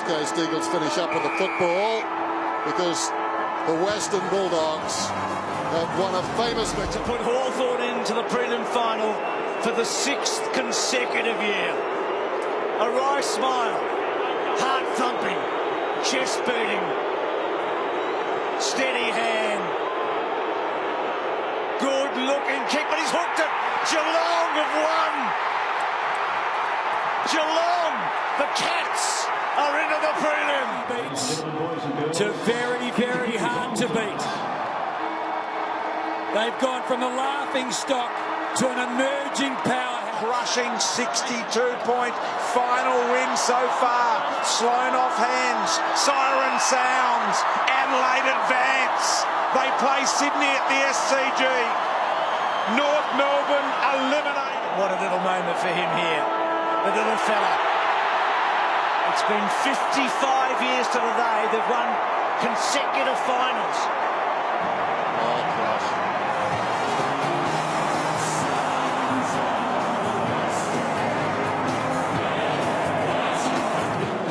West Coast Eagles finish up with the football because the Western Bulldogs have won a famous victory. To put Hawthorn into the prelim final for the 6th consecutive year. A wry smile, heart thumping, chest beating, steady hand. Good looking kick, but he's hooked it. Geelong have won. Geelong, the Cats, are into the prelim. Beats to very, very hard to beat. They've gone from the laughing stock to an emerging powerhouse. Crushing 62-point final win so far. Sloan off hands. Siren sounds. Adelaide advance. They play Sydney at the SCG. North Melbourne eliminated. What a little moment for him here. The little fella. It's been 55 years to the day they've won consecutive finals. Oh, gosh.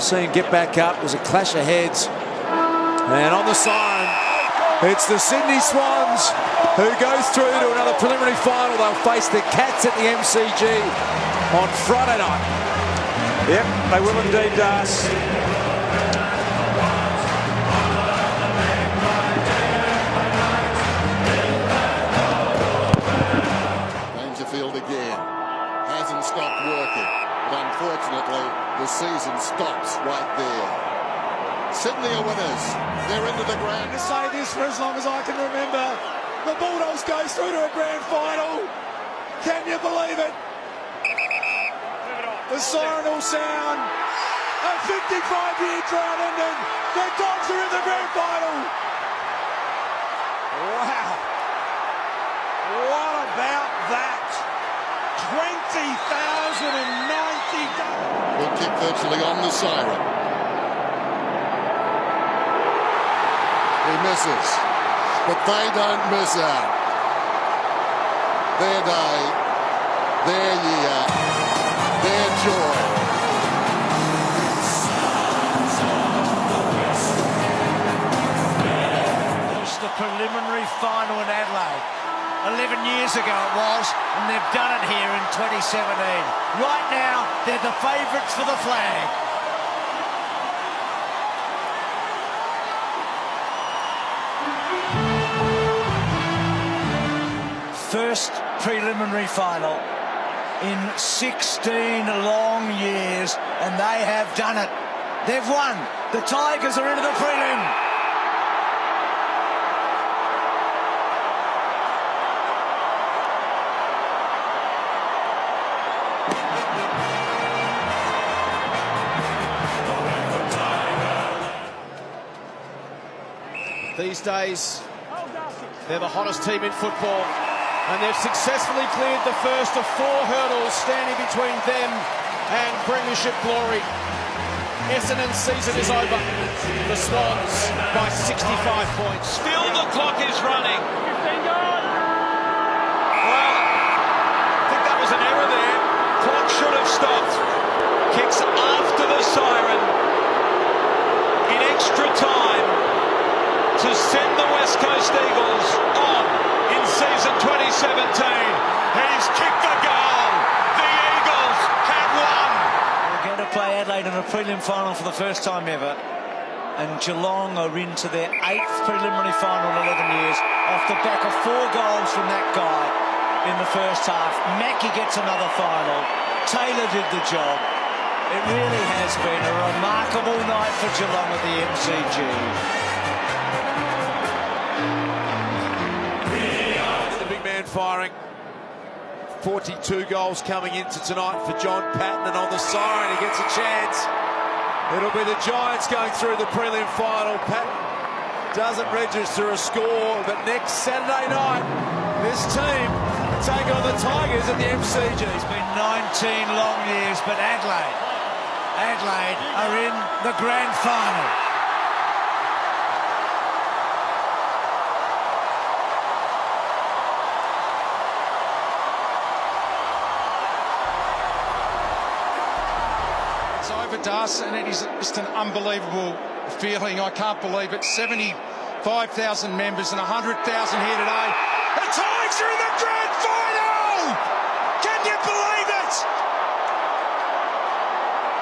Seen get back up. There's a clash of heads. And on the siren, it's the Sydney Swans who goes through to another preliminary final. They'll face the Cats at the MCG on Friday night. Yep, they will indeed, Das. Dangerfield again. Hasn't stopped working. But unfortunately, the season stops right there. Sydney are winners. They're into the grand. To say this for as long as I can remember. The Bulldogs go through to a grand final. Can you believe it? The siren will sound. A 55-year drought ending. The Dogs are in the grand final. Wow. What about that? 20,090. Good kick virtually on the siren. He misses, but they don't miss out. Their day, their year, their joy. It's the preliminary final in Adelaide. 11 years ago it was, and they've done it here in 2017. Right now, they're the favourites for the flag. First preliminary final in 16 long years, and they have done it. They've won. The Tigers are into the prelim. These days, they're the hottest team in football, and they've successfully cleared the first of 4 hurdles standing between them and premiership glory. Essendon's season is over. The Swans by 65 points. Still the clock is running. Well, I think that was an error there. Clock should have stopped. Kicks after the siren in extra time to send the West Coast Eagles on in season 2017. He's kicked the goal. The Eagles have won. They're going to play Adelaide in a prelim final for the first time ever. And Geelong are into their 8th preliminary final in 11 years off the back of 4 goals from that guy in the first half. Mackie gets another final. Taylor did the job. It really has been a remarkable night for Geelong at the MCG. Firing 42 goals coming into tonight for John Patton, and on the siren he gets a chance. It'll be the Giants going through the prelim final. Patton doesn't register a score, but next Saturday night this team take on the Tigers at the MCG. It's been 19 long years, but Adelaide are in the grand final. It's over. for Das, and it is just an unbelievable feeling. I can't believe it. 75,000 members and 100,000 here today. The Tigers are in the grand final! Can you believe it?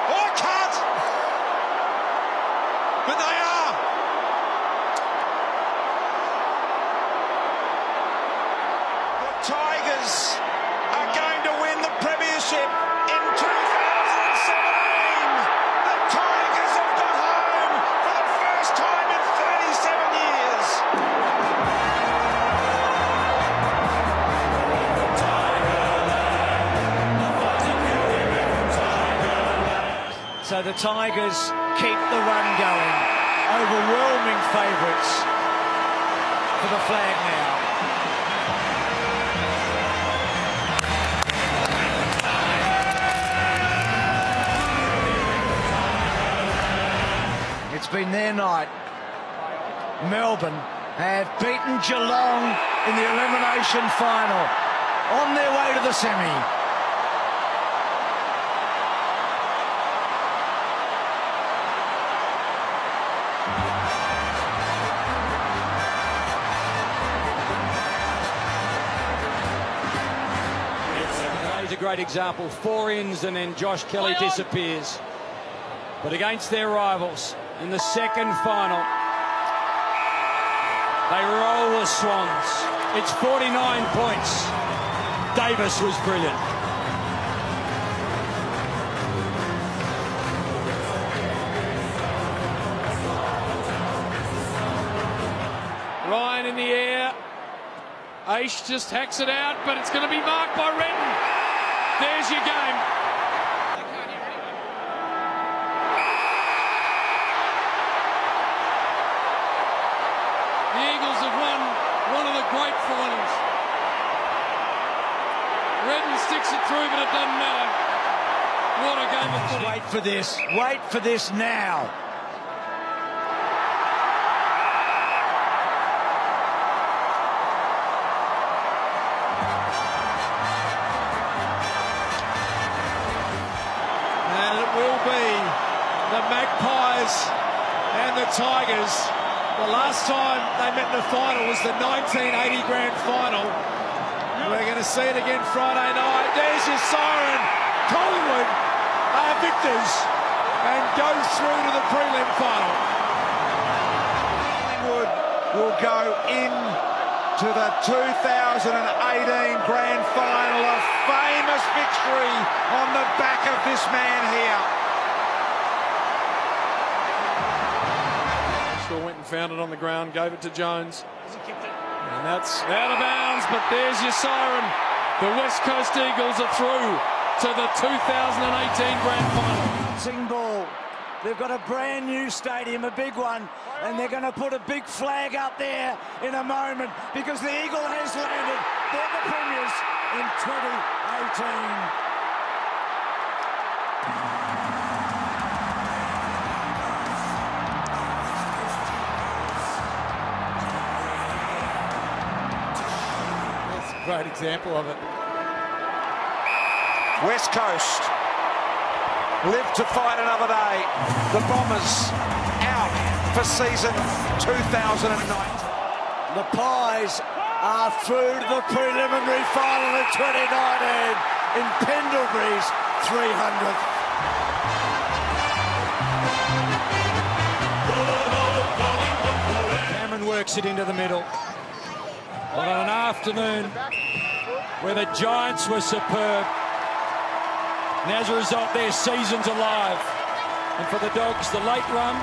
I can't. But they are. The Tigers are going to win the premiership in 2017. The Tigers have got home for the first time in 37 years. So the Tigers keep the run going. Overwhelming favourites for the flag now. It's been their night. Melbourne have beaten Geelong in the elimination final on their way to the semi. He's a great example. 4 ins and then Josh Kelly disappears. But against their rivals in the second final, they roll the Swans. It's 49 points. Davis was brilliant. Ryan in the air. Aish just hacks it out, but it's going to be marked by Redden. There's your game. The Eagles have won one of the great finals. Redden sticks it through, but it doesn't matter. What a game of footy. Wait for this. Wait for this now. And it will be the Magpies and the Tigers. The last time they met in the final was the 1980 grand final. We're going to see it again Friday night. There's your siren. Collingwood are victors and go through to the prelim final. Collingwood will go in to the 2018 grand final. A famous victory on the back of this man here. Shaw went and found it on the ground, gave it to Jones. And that's out of bounds, but there's your siren. The West Coast Eagles are through to the 2018 grand final. Bouncing ball. They've got a brand new stadium, a big one, and they're going to put a big flag up there in a moment because the Eagle has landed. They're the premiers in 2018. Great example of it. West Coast live to fight another day. The Bombers out for season 2019. The Pies are through to the preliminary final of 2019 in Pendlebury's 300th. Cameron works it into the middle. But on an afternoon where the Giants were superb, and as a result, their season's alive. And for the Dogs, the late run,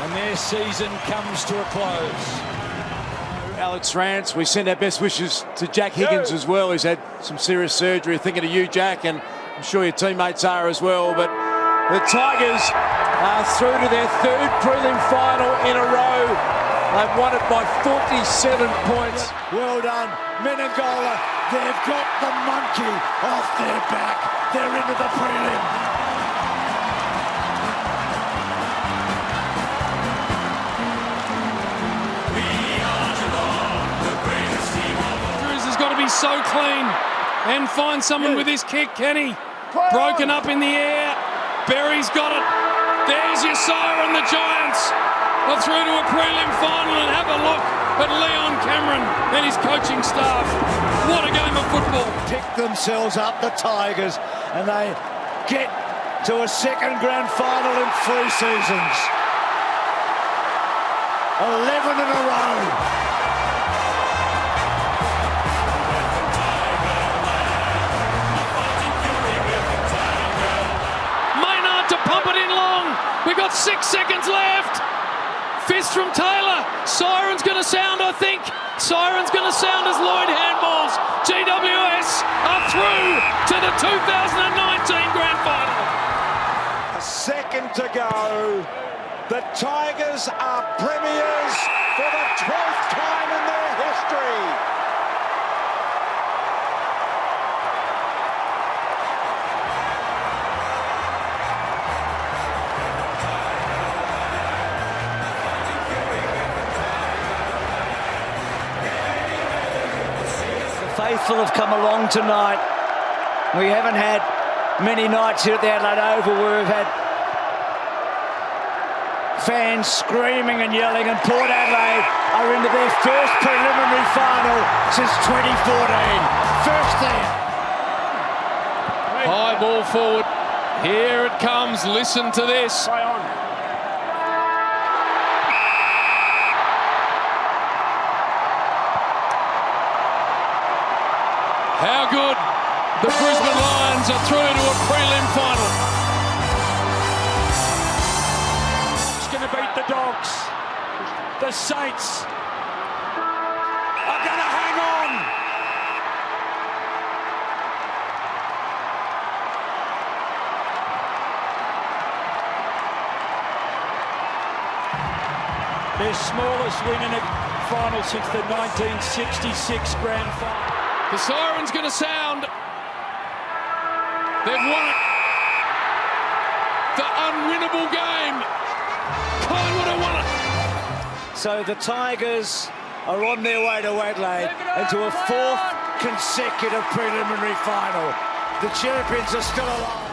and their season comes to a close. Alex Rance, we send our best wishes to Jack Higgins as well. He's had some serious surgery. Thinking of you, Jack, and I'm sure your teammates are as well. But the Tigers are through to their 3rd prelim final in a row. They've won it by 47 points. Well done, Menegola. They've got the monkey off their back. They're into the prelim. Andrews has got to be so clean and find someone with his kick, can he? Broken up in the air. Berry's got it. There's your siren. The Giants are through to a prelim final, and have a look at Leon Cameron and his coaching staff. What a game of football. Pick themselves up, the Tigers, and they get to a second grand final in 3 seasons. 11 in a row. Pump it in long. We've got 6 seconds left. Fist from Taylor. Siren's going to sound, I think. Siren's going to sound as Lloyd handballs. GWS are through to the 2019 grand final. A second to go. The Tigers are premiers for the 12th time in their history. Faithful have come along tonight. We haven't had many nights here at the Adelaide Oval where we've had fans screaming and yelling, and Port Adelaide are into their first preliminary final since 2014. First there. High ball forward. Here it comes. Listen to this. How good. The Brisbane Lions are through to a prelim final. It's going to beat the Dogs. The Saints are going to hang on. Their smallest win in a final since the 1966 grand final. The siren's going to sound. They've won it. The unwinnable game. Collingwood have won it. So the Tigers are on their way to Adelaide and to a 4th consecutive preliminary final. The champions are still alive.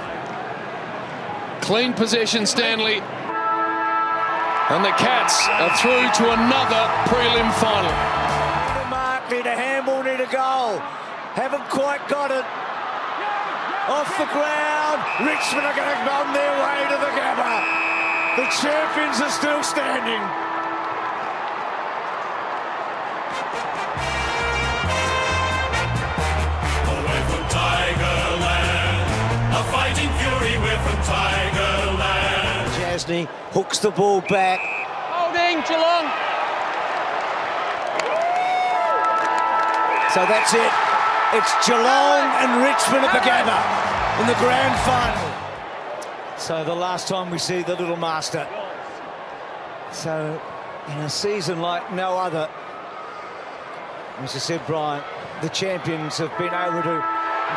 Clean possession, Stanley. And the Cats are through to another prelim final. Need a handball, need a goal. Haven't quite got it. Off the ground. Richmond are going to go on their way to the Gabba. The champions are still standing. Away from Tigerland, a fighting fury, we're from Tigerland. Jasny hooks the ball back. Holding Geelong. So that's it. It's Geelong and Richmond at the Gabba in the grand final. So the last time we see the little master. So in a season like no other, as I said, Brian, the champions have been able to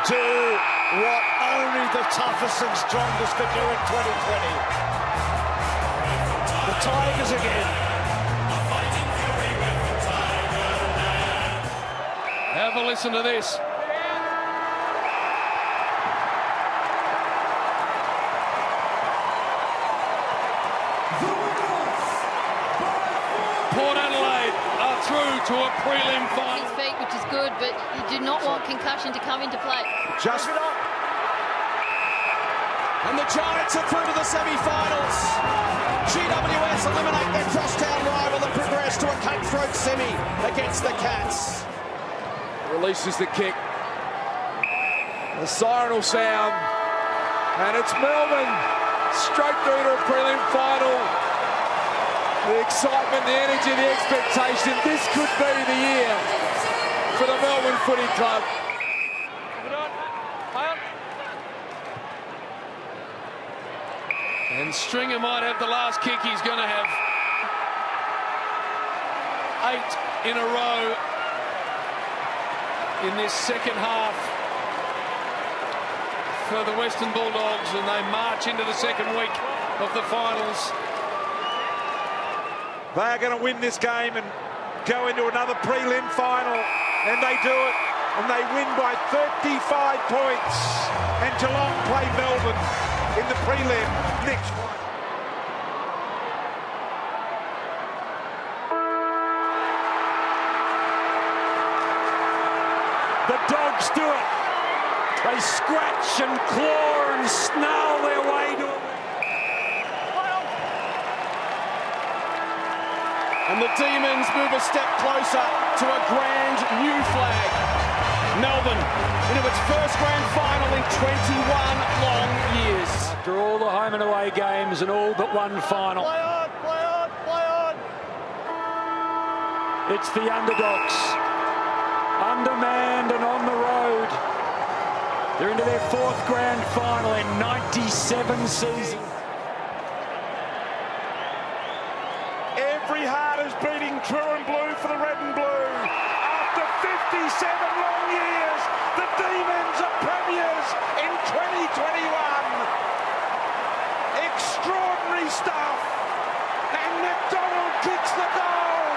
do what only the toughest and strongest could do in 2020. The Tigers again. Have a listen to this. Port Adelaide are through to a prelim final. 6 feet, which is good, but you do not want concussion to come into play. Just and the Giants are through to the semi-finals. GWS eliminate their crosstown rival and progress to a cutthroat semi against the Cats. Releases the kick. The siren will sound. And it's Melbourne straight through to a prelim final. The excitement, the energy, the expectation. This could be the year for the Melbourne Footy Club. And Stringer might have the last kick. He's going to have 8 in a row in this second half for the Western Bulldogs, and they march into the second week of the finals. They are going to win this game and go into another prelim final, and they do it, and they win by 35 points. And Geelong play Melbourne in the prelim next week. The Dogs do it. They scratch and claw and snarl their way to it. And the Demons move a step closer to a grand new flag. Melbourne into its first grand final in 21 long years. After all the home and away games and all but one final. Play on, play on, play on. It's the underdogs. Undermanned and on the road. They're into their fourth grand final in 97 seasons. Every heart is beating true and blue for the red and blue. After 57 long years, the Demons are premiers in 2021. Extraordinary stuff. And McDonald kicks the goal.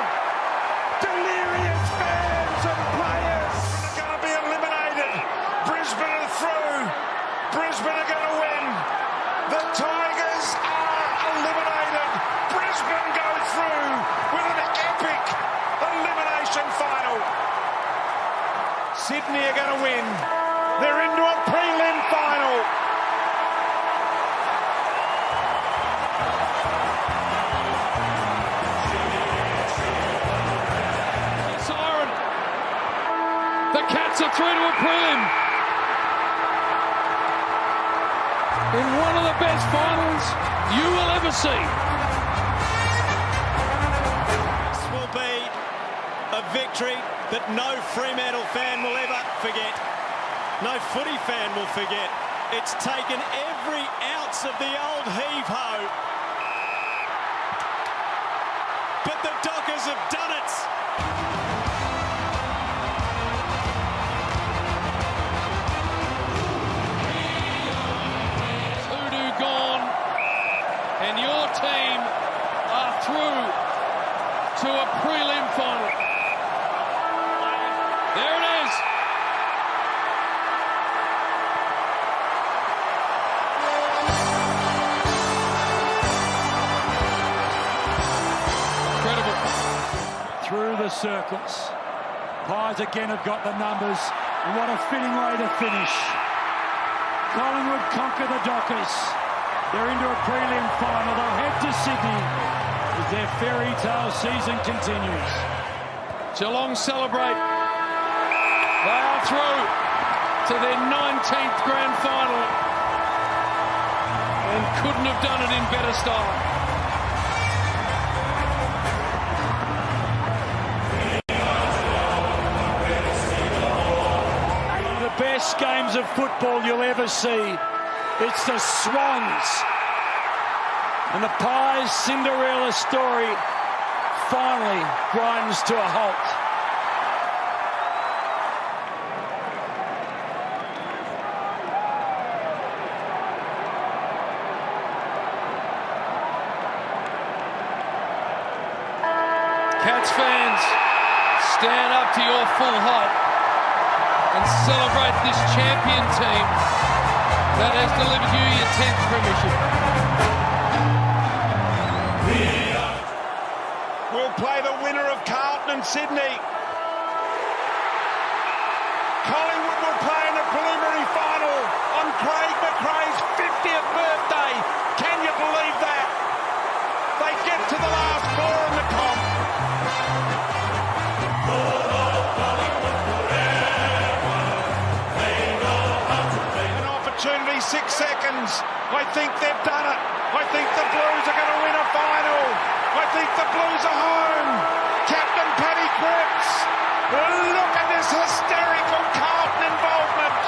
Delirious fans and players are going to be eliminated. Brisbane are through. Brisbane are going to win. The Tigers are eliminated. Brisbane go through with an epic elimination final. Sydney are going to win. They're into a prelim final. Siren. The Cats are through to a prelim. In one of the best finals you will ever see. This will be a victory that no Fremantle fan will ever forget. No footy fan will forget. It's taken every ounce of the old heave-ho. But the Dockers have done it. Hoodoo gone, and your team are through to a prelim final. There it is. Incredible. Through the circles. Pies again have got the numbers. And what a fitting way to finish. Collingwood conquer the Dockers. They're into a prelim final. They'll head to Sydney as their fairy tale season continues. Geelong celebrate. They are through to their 19th grand final and couldn't have done it in better style. One of the best games of football you'll ever see. It's the Swans. And the Pies' Cinderella story finally grinds to a halt. Cats fans, stand up to your full height and celebrate this champion team that has delivered you your 10th premiership. We'll play the winner of Carlton and Sydney. Collingwood will play in the preliminary final on Craig McRae's 50th birthday. Can you believe that? They get to the last four in the comp. An opportunity, 6 seconds. I think they've done it. I think the Blues are going to win a final. I think the Blues are home. Captain Paddy Cripps. Look at this hysterical Carlton involvement.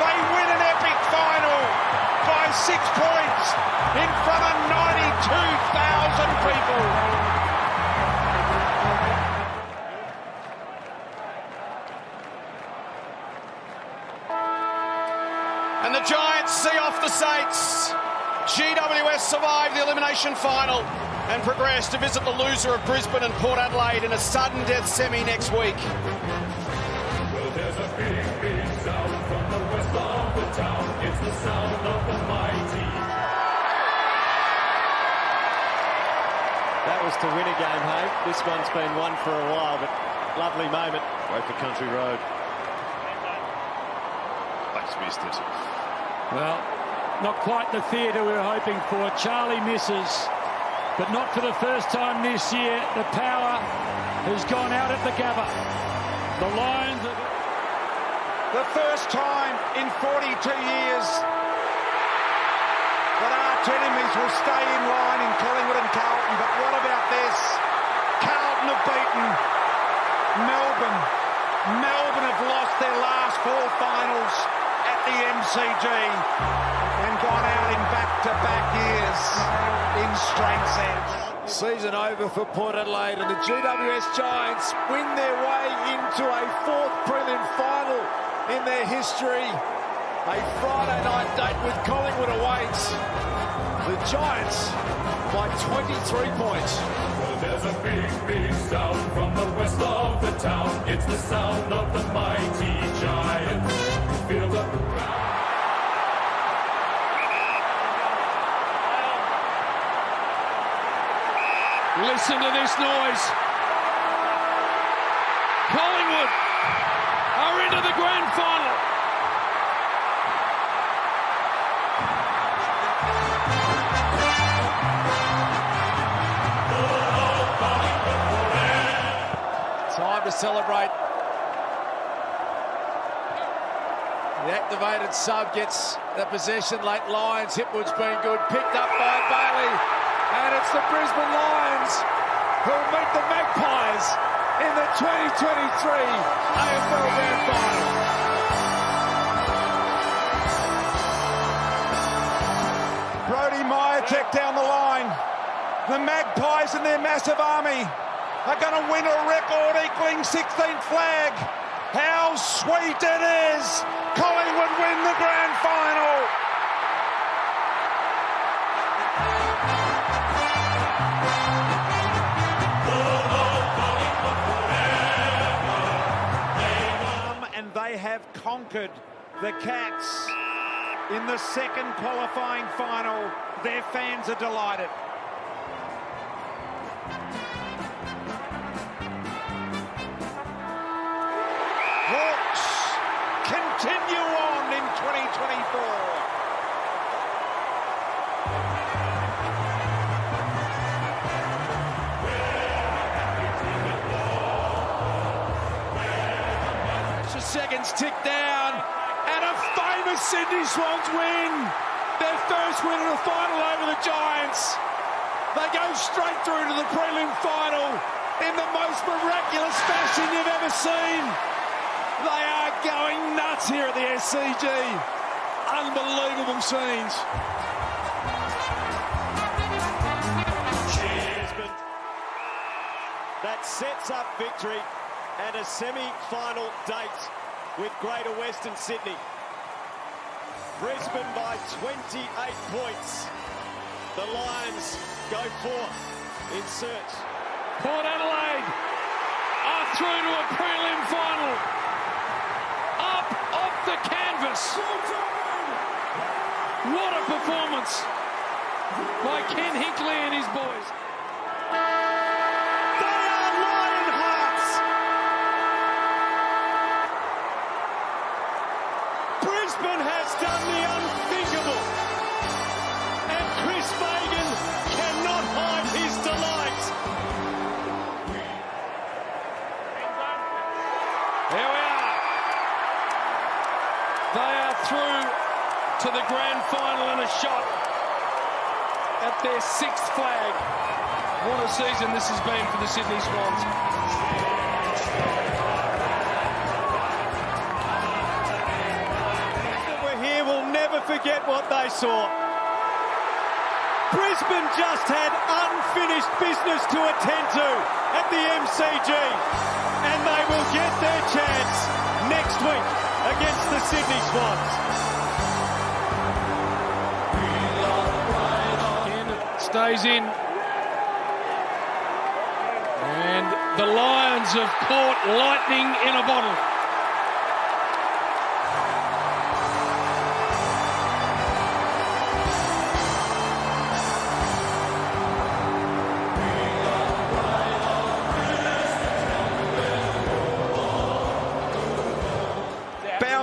They win an epic final by 6 points in front of 92,000 people. And the Giants see off the Saints. GWS survived the elimination final and progress to visit the loser of Brisbane and Port Adelaide in a sudden death semi next week. Well, there's a big, big sound from the west of the town. It's the sound of the mighty That was to win a game, hey? This one's been won for a while, but lovely moment. Great for Country Road. That's missed it. Well, not quite the theatre we were hoping for. Charlie misses, but not for the first time this year. The power has gone out at the Gabba. The Lions are... The first time in 42 years that arch enemies will stay in line in Collingwood and Carlton. But what about this? Carlton have beaten Melbourne. Melbourne have lost their last 4 finals at the MCG and gone out in back-to-back years in straight sense. Season over for Port Adelaide, and the GWS Giants win their way into a 4th prelim final in their history. A Friday night date with Collingwood awaits. The Giants by 23 points. Well, there's a big, big sound from the west of the town. It's the sound of the mighty Giants. Feel the ground. Listen to this noise. Collingwood are into the grand final. Time to celebrate. The activated sub gets the possession. Late Lions. Hipwood's been good. Picked up by Bailey. And it's the Brisbane Lions who'll meet the Magpies in the 2023 AFL Grand Final. Brodie Mihocek down the line. The Magpies and their massive army are going to win a record equaling 16th flag. How sweet it is! Collingwood win the grand final. And they have conquered the Cats in the second qualifying final. Their fans are delighted. Hawks continue on in 2024. Seconds tick down, and a famous Sydney Swans win their first win in the final over the Giants. They go straight through to the prelim final in the most miraculous fashion you've ever seen. They are going nuts here at the SCG. Unbelievable scenes. That sets up victory and a semi-final date with Greater Western Sydney. Brisbane by 28 points. The Lions go forth in search. Port Adelaide are through to a prelim final. Up off the canvas. What a performance by Ken Hinkley and his boys. Brisbane has done the unthinkable, and Chris Fagan cannot hide his delight. Here we are. They are through to the grand final and a shot at their 6th flag. What a season this has been for the Sydney Swans. Forget what they saw. Brisbane just had unfinished business to attend to at the MCG, and they will get their chance next week against the Sydney Swans. Stays in, and the Lions have caught lightning in a bottle.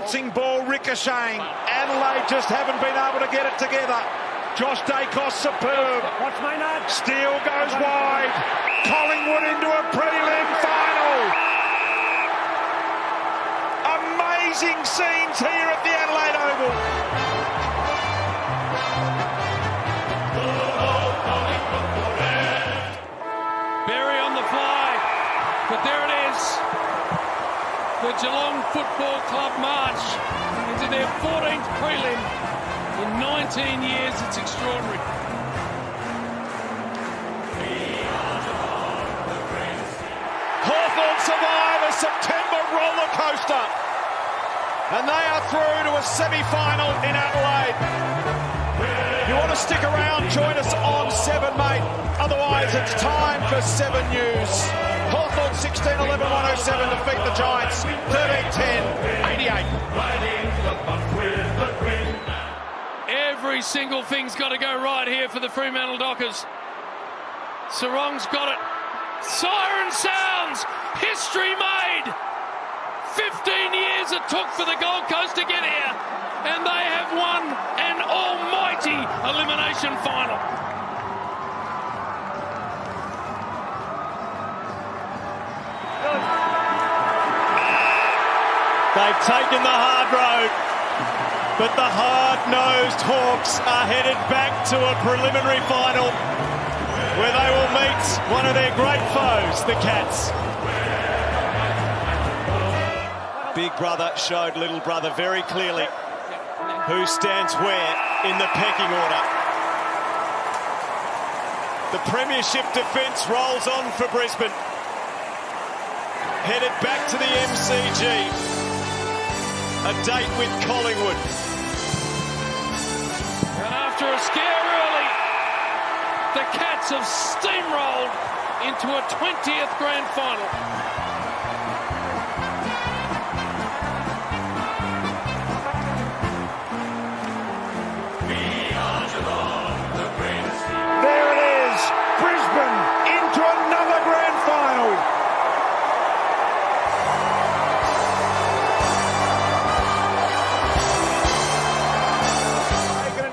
bouncing ball ricocheting. Adelaide just haven't been able to get it together. Josh Dacos superb. Steele goes wide. Collingwood into a prelim final. Amazing scenes here at the Adelaide Oval. Berry on the fly, but there it is. The Geelong Football Club march into their 14th prelim in 19 years. It's extraordinary. Hawthorn survive a September roller coaster, and they are through to a semi-final in Adelaide. You want to stick around, join us on 7, mate. Otherwise, it's time for 7 News. Hawthorn 16-11-107 defeat the Giants 13-10-88. Every single thing's got to go right here for the Fremantle Dockers. Sarong's got it. Siren sounds. History made. 15 years it took for the Gold Coast to get here, and they have won an almighty elimination final. They've taken the hard road, but the hard-nosed Hawks are headed back to a preliminary final where they will meet one of their great foes, the Cats. Big brother showed little brother very clearly who stands where in the pecking order. The premiership defence rolls on for Brisbane. Headed back to the MCG. A date with Collingwood. And after a scare early, the Cats have steamrolled into a 20th grand final. There it is. Brisbane into another grand final.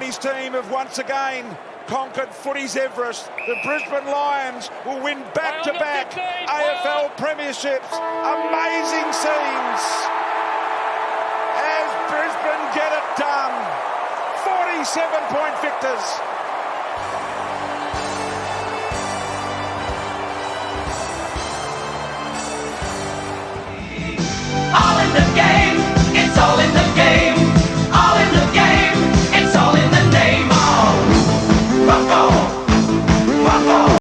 His team have once again conquered footy's Everest. The Brisbane Lions will win back-to-back AFL premierships. Amazing scenes as Brisbane get it done. 47-point victors.